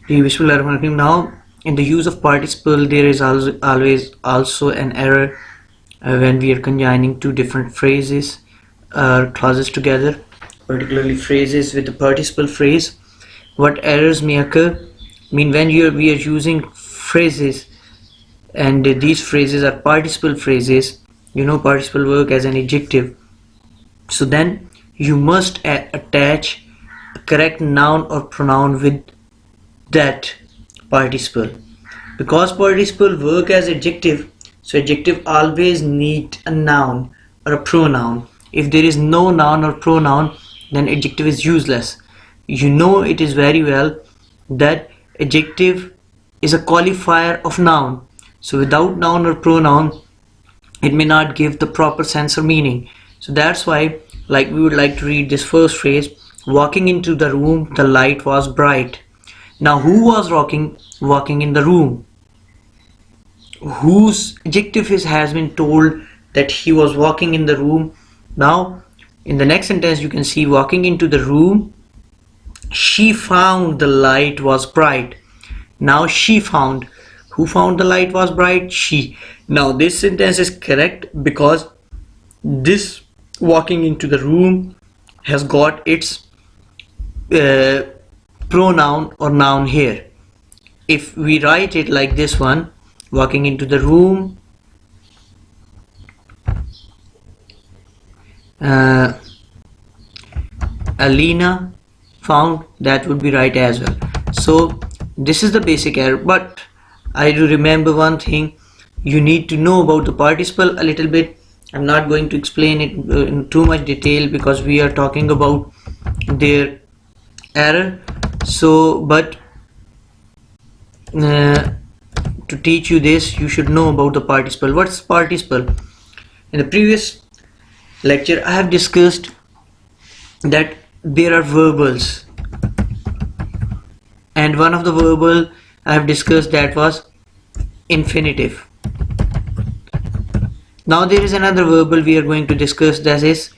Bismillahirrahmanirrahim. Now, in the use of participle, there is always also an error when we are combining two different phrases or clauses together, particularly phrases with the participle phrase. What errors may occur? I mean, when we are using phrases and these phrases are participle phrases, participle work as an adjective. So then you must attach a correct noun or pronoun with that participle. Because participle work as adjective, so adjective always need a noun or a pronoun. If there is no noun or pronoun, then adjective is useless. You know it is very well that adjective is a qualifier of noun. So without noun or pronoun, it may not give the proper sense or meaning. So that's why, like, we would like to read this first phrase: walking into the room, the light was bright. Now, who was walking in the room? Whose adjective has been told that he was walking in the room? Now, in the next sentence, you can see walking into the room, she found the light was bright. Now, she found. Who found the light was bright? She. Now, this sentence is correct because this walking into the room has got its pronoun or noun here. If we write it like this one, walking into the room, Alina found, that would be right as well. So this is the basic error, but I do remember one thing: you need to know about the participle a little bit. I'm not going to explain it in too much detail because we are talking about their error. So, but to teach you this, you should know about the participle. What's participle? In the previous lecture, I have discussed that there are verbals, and one of the verbal I have discussed that was infinitive. Now there is another verbal we are going to discuss, that is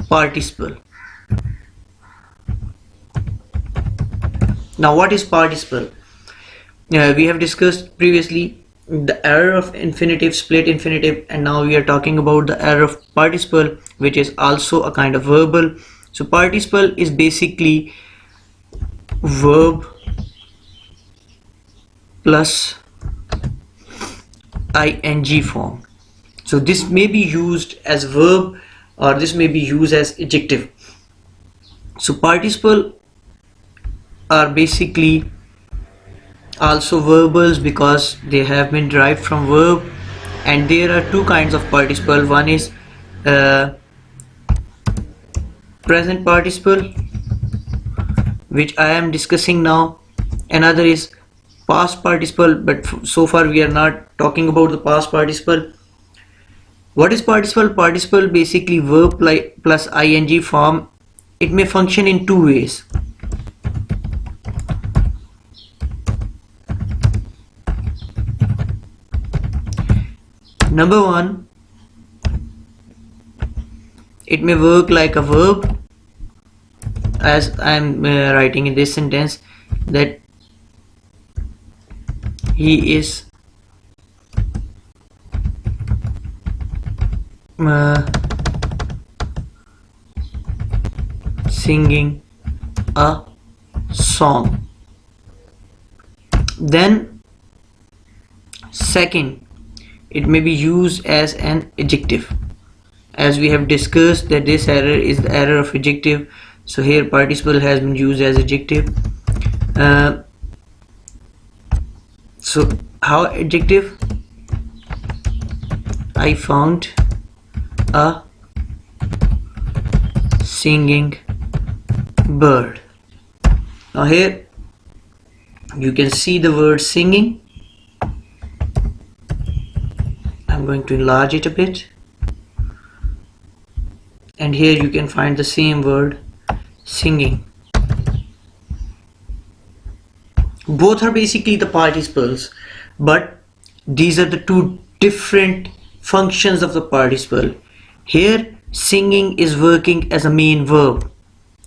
participle. Now, what is participle? We have discussed previously the error of infinitive, split infinitive, and now we are talking about the error of participle, which is also a kind of verbal. So participle is basically verb plus ing form. So this may be used as verb or this may be used as adjective. So participle are basically also verbals because they have been derived from verb, and there are two kinds of participle. One is present participle, which I am discussing now. Another is past participle, but so far we are not talking about the past participle. What is participle? Participle basically verb plus ing form. It may function in two ways. Number one, it may work like a verb, as I am writing in this sentence, that he is singing a song. Then second, it may be used as an adjective, as we have discussed that this error is the error of adjective. So here participle has been used as adjective. So how adjective? I found a singing bird. Now here you can see the word singing. I'm going to enlarge it a bit, and here you can find the same word, singing. Both are basically the participles, but these are the two different functions of the participle. Here singing is working as a main verb.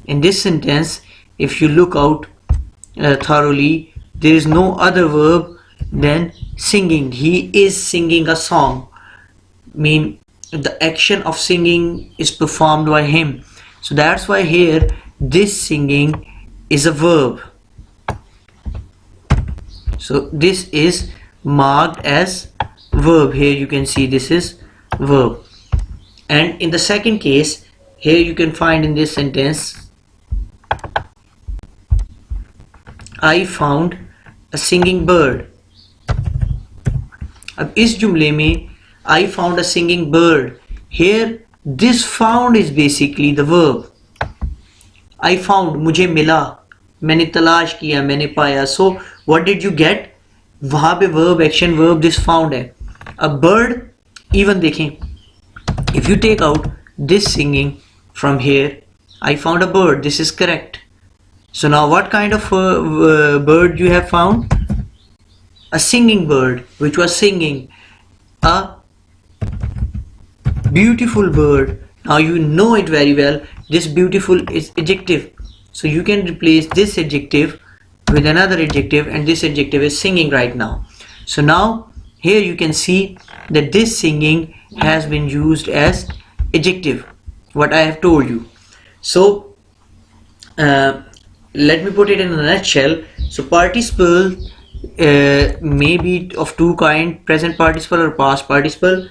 In this sentence, if you look out thoroughly, there is no other verb than singing. He is singing a song. Mean the action of singing is performed by him. So that's why here this singing is a verb. So this is marked as verb. Here you can see this is verb. And in the second case, here you can find in this sentence, I found a singing bird. अब इस जुमले में I found a singing bird. Here this found is basically the verb. I found, मुझे मिला, मैंने तलाश किया, मैंने पाया. So what did you get? वहाँ पे verb, action verb, this found है. A bird, even देखें, if you take out this singing from here, I found a bird. This is correct. So now what kind of bird you have found? A singing bird which was singing. A beautiful bird. Now you know it very well. This beautiful is adjective. So you can replace this adjective with another adjective, and this adjective is singing right now. So now here you can see that this singing has been used as adjective, what I have told you. So let me put it in a nutshell. So participle may be of two kinds, present participle or past participle.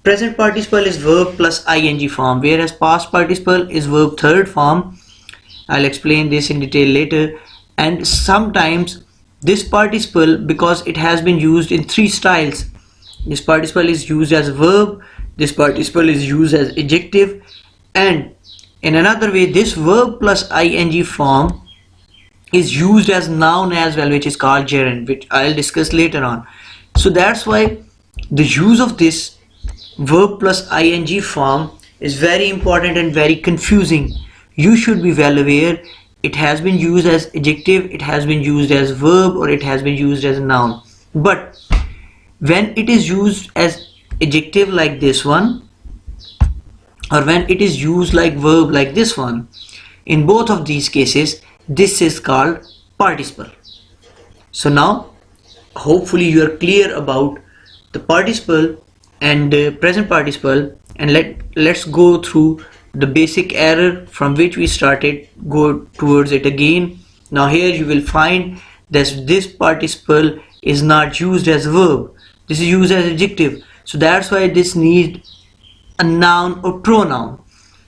Present participle is verb plus ing form, whereas past participle is verb third form. I'll explain this in detail later. And sometimes this participle, because it has been used in three styles, this participle is used as verb, this participle is used as adjective, and in another way this verb plus ing form is used as noun as well, which is called gerund, which I'll discuss later on. So that's why the use of this verb plus ing form is very important and very confusing. You should be well aware it has been used as adjective, it has been used as verb, or it has been used as a noun. But when it is used as adjective like this one, or when it is used like verb like this one, in both of these cases this is called participle. So now hopefully you are clear about the participle and present participle, and let's go through the basic error from which we started, go towards it again. Now here you will find that this participle is not used as verb, this is used as adjective. So that's why this needs a noun or pronoun.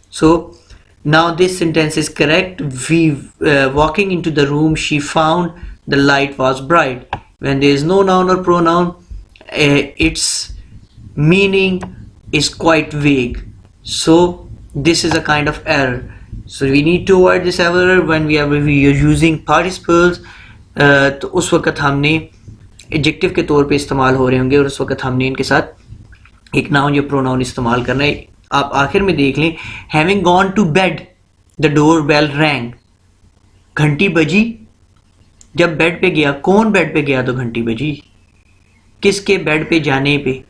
So now this sentence is correct. We walking into the room, she found the light was bright. When there is no noun or pronoun, its meaning is quite vague. So this is a kind of error. So we need to avoid this error when we are using participles. तो उस वक्त हमने adjective के तौर पे इस्तेमाल हो रहे होंगे, और उस वक्त हमने इनके साथ एक नाउन या प्रोनाउन इस्तेमाल करना है. आप आखिर में देख लें, having gone to bed the door bell rang. घंटी बजी जब बेड पे गया. कौन बेड पे गया तो घंटी बजी. किसके बेड पे जाने पे,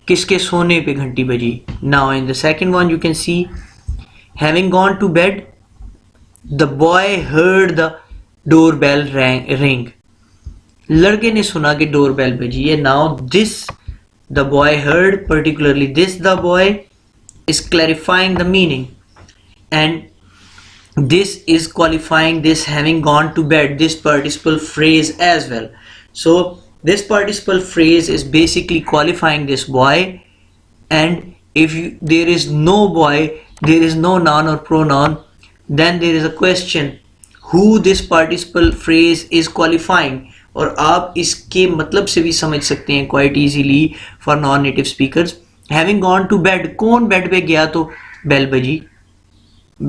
किसके सोने पे घंटी बजी. Now in the second one you can see having gone to bed the boy heard the door bell ring. लड़के ने सुना कि डोर बेल बजी है. Now this the boy heard, particularly this the boy, is clarifying the meaning, and this is qualifying this having gone to bed, this participle phrase as well. So this participle phrase is basically qualifying this boy, and if there is no boy, there is no noun or pronoun, then there is a question who this participle phrase is qualifying. और आप इसके मतलब से भी समझ सकते हैं quite easily for non-native speakers. Having gone to bed, कौन बेड पे गया तो बेल बजी.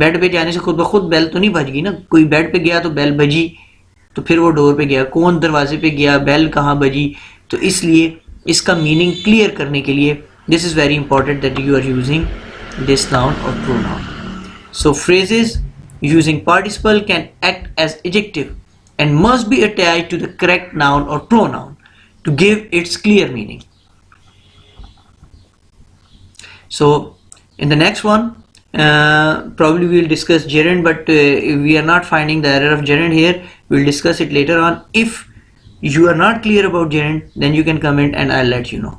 बेड पे जाने से खुद ब खुद बेल तो नहीं बज गई ना. कोई बेड पे गया तो बेल बजी, तो फिर वो डोर पे गया. कौन दरवाजे पे गया, बेल कहाँ बजी. तो इसलिए इसका मीनिंग क्लियर करने के लिए this is very important that you are using this noun or pronoun. So phrases using participle can act as adjective and must be attached to the correct noun or pronoun to give its clear meaning. So in the next one, Probably we'll discuss gerund, but if we are not finding the error of gerund here, we'll discuss it later on. If you are not clear about gerund, then you can comment and I'll let you know.